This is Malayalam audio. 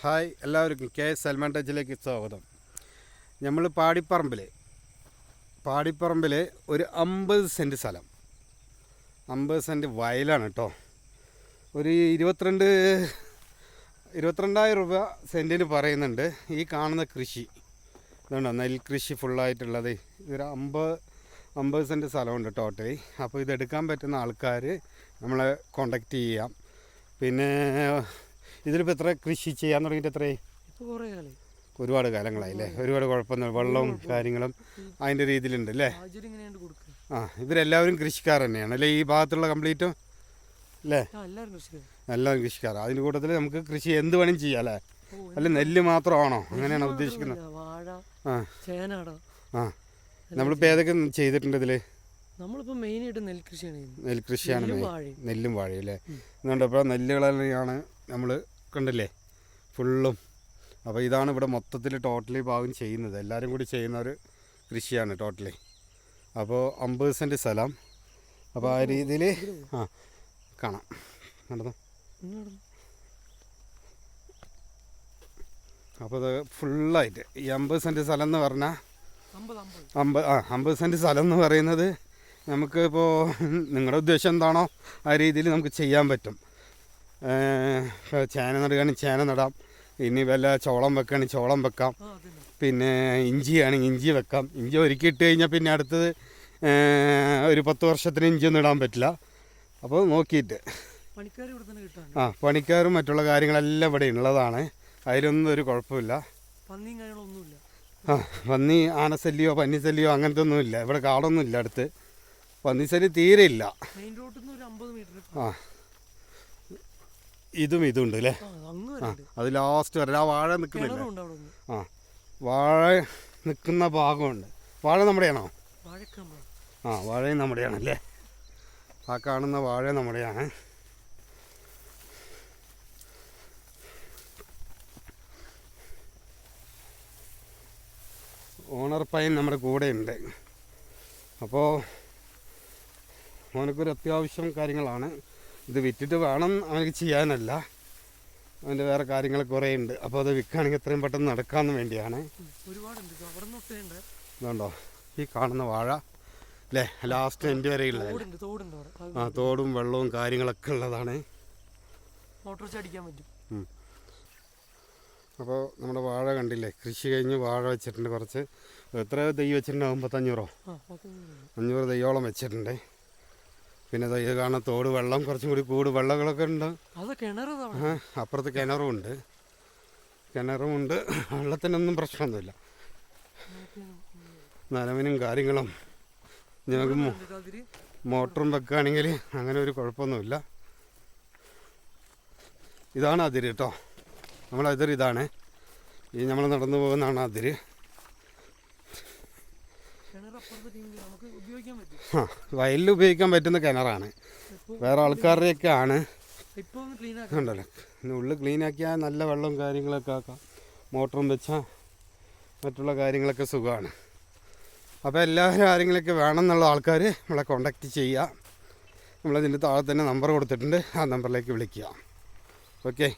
ഹായ് എല്ലാവർക്കും കെ സൽമാൻ ടച്ചിലേക്ക് സ്വാഗതം. നമ്മൾ പാടിപ്പറമ്പിൽ ഒരു 50 സെൻറ്റ് സ്ഥലം, 50 സെൻറ്റ് വയലാണ് കേട്ടോ. ഒരു 22,000 രൂപ സെൻറ്റിന് പറയുന്നുണ്ട്. ഈ കാണുന്ന കൃഷി ഇതുണ്ടോ, നെൽകൃഷി ഫുള്ളായിട്ടുള്ളത്. ഇതൊരു 50 സെൻറ്റ് സ്ഥലമുണ്ട് ടോട്ടലി. അപ്പോൾ ഇതെടുക്കാൻ പറ്റുന്ന ആൾക്കാർ നമ്മളെ കോണ്ടാക്റ്റ് ചെയ്യാം. പിന്നെ ഇതിലിപ്പോൾ എത്ര കൃഷി ചെയ്യാൻ തുടങ്ങിയിട്ട് എത്രയായി? ഒരുപാട് കാലങ്ങളായില്ലേ. ഒരുപാട് കുഴപ്പമൊന്നും, വെള്ളവും കാര്യങ്ങളും അതിൻ്റെ രീതിയിലുണ്ട് അല്ലേ. ഇവരെല്ലാവരും കൃഷിക്കാർ തന്നെയാണ് അല്ലേ, ഈ ഭാഗത്തുള്ള കംപ്ലീറ്റും അല്ലേ? എല്ലാവരും കൃഷിക്കാർ. അതിൻ്റെ കൂട്ടത്തിൽ നമുക്ക് കൃഷി എന്ത് വേണം ചെയ്യാം അല്ലേ? അല്ല നെല്ല് മാത്രമാണോ, അങ്ങനെയാണോ ഉദ്ദേശിക്കുന്നത്? നമ്മളിപ്പോൾ ഏതൊക്കെ ചെയ്തിട്ടുണ്ട് ഇതിൽ? നമ്മളിപ്പോൾ മെയിനായിട്ട് നെൽകൃഷിയാണ്, നെല്ലും വാഴയും അല്ലേ. എന്നുകൊണ്ടപ്പോൾ നെല്ലുകളെയാണ് നമ്മൾ കണ്ടില്ലേ ഫുള്ളും. അപ്പോൾ ഇതാണ് ഇവിടെ മൊത്തത്തിൽ ടോട്ടലി ഭാഗം ചെയ്യുന്നത്, എല്ലാവരും കൂടി ചെയ്യുന്ന ഒരു കൃഷിയാണ് ടോട്ടലി. അപ്പോൾ 50 സെൻറ്റ് സ്ഥലം. അപ്പോൾ ആ രീതിയിൽ കാണാം. നടന്നു. അപ്പോൾ അത് ഫുള്ളായിട്ട് ഈ 50 സെൻറ്റ് സ്ഥലം എന്ന് പറഞ്ഞാൽ 50 സെൻറ്റ് സ്ഥലം എന്ന് പറയുന്നത് നമുക്കിപ്പോൾ നിങ്ങളുടെ ഉദ്ദേശം എന്താണോ ആ രീതിയിൽ നമുക്ക് ചെയ്യാൻ പറ്റും. ചേന നടുകയാണെങ്കിൽ ചേന നടാം, ഇനി വല്ല ചോളം വെക്കുകയാണെങ്കിൽ ചോളം വെക്കാം, പിന്നെ ഇഞ്ചിയാണെങ്കിൽ ഇഞ്ചി വെക്കാം. ഇഞ്ചി ഒരുക്കി ഇട്ട് കഴിഞ്ഞാൽ പിന്നെ അടുത്തത് ഒരു 10 വർഷത്തിന് ഇഞ്ചിയൊന്നും ഇടാൻ പറ്റില്ല. അപ്പോൾ നോക്കിയിട്ട് പണിക്കാരും മറ്റുള്ള കാര്യങ്ങളെല്ലാം ഇവിടെ ഉള്ളതാണ്. അതിലൊന്നും ഒരു കുഴപ്പമില്ല. പന്നി ആനശല്യമോ പന്നിശല്യമോ അങ്ങനത്തെ ഒന്നുമില്ല. ഇവിടെ കാടൊന്നും ഇല്ല അടുത്ത്. പന്നിശല്യം തീരെ ഇല്ല. ഇതും ഉണ്ട് അല്ലേ. അത് ലാസ്റ്റ് വരെ ആ വാഴ നിൽക്കുന്നില്ല. വാഴ നിൽക്കുന്ന ഭാഗമുണ്ട്. വാഴ നമ്മുടെയാണോ? വാഴയും നമ്മുടെയാണല്ലേ. ആ കാണുന്ന വാഴ നമ്മുടെയാണ്. ഓണർ പയ്യൻ നമ്മുടെ കൂടെ ഉണ്ട്. അപ്പോൾ അവനക്കൊരു അത്യാവശ്യം കാര്യങ്ങളാണ്. ഇത് വിറ്റിട്ട് വേണം അവനക്ക് ചെയ്യാനല്ല, അവൻ്റെ വേറെ കാര്യങ്ങൾ കുറേ ഉണ്ട്. അപ്പോൾ അത് വിൽക്കുകയാണെങ്കിൽ എത്രയും പെട്ടെന്ന് നടക്കാമെന്ന് വേണ്ടിയാണ്. ഇതുണ്ടോ ഈ കാണുന്ന വാഴ അല്ലേ, ലാസ്റ്റ് എൻ്റെ വരെയുള്ളത്. തോടും വെള്ളവും കാര്യങ്ങളൊക്കെ ഉള്ളതാണ്. അപ്പോൾ നമ്മുടെ വാഴ കണ്ടില്ലേ, കൃഷി കഴിഞ്ഞ് വാഴ വെച്ചിട്ടുണ്ട്. കുറച്ച് എത്ര തൈ വെച്ചിട്ടുണ്ടാകും? 500 തൈയോളം വെച്ചിട്ടുണ്ട്. പിന്നെ ഇത് കാണുന്ന തോട് വെള്ളം കുറച്ചും കൂടി വെള്ളങ്ങളൊക്കെ ഉണ്ട്. അപ്പുറത്ത് കിണറുമുണ്ട്. വെള്ളത്തിനൊന്നും പ്രശ്നമൊന്നുമില്ല. നനവിനും കാര്യങ്ങളും ഞങ്ങൾക്ക് മോട്ടറും വെക്കുകയാണെങ്കിൽ അങ്ങനെ ഒരു കുഴപ്പമൊന്നുമില്ല. ഇതാണ് അതിര് കേട്ടോ. നമ്മളതിര് ഇതാണ്. ഈ നമ്മൾ നടന്നു പോകുന്നതാണ് അതിര്. വയലിൽ ഉപയോഗിക്കാൻ പറ്റുന്ന കിണറാണ്. വേറെ ആൾക്കാരുടെയൊക്കെ ആണ്. ഉണ്ടല്ലോ, ഉള്ളിൽ ക്ലീനാക്കിയാൽ നല്ല വെള്ളവും കാര്യങ്ങളൊക്കെ ആക്കാം. മോട്ടറും വെച്ചാൽ മറ്റുള്ള കാര്യങ്ങളൊക്കെ സുഖമാണ്. അപ്പോൾ എല്ലാവരും ആരെങ്കിലുമൊക്കെ വേണമെന്നുള്ള ആൾക്കാർ നമ്മളെ കോണ്ടാക്റ്റ് ചെയ്യുക. നമ്മളതിൻ്റെ താഴെ തന്നെ നമ്പർ കൊടുത്തിട്ടുണ്ട്. ആ നമ്പറിലേക്ക് വിളിക്കുക. ഓക്കെ.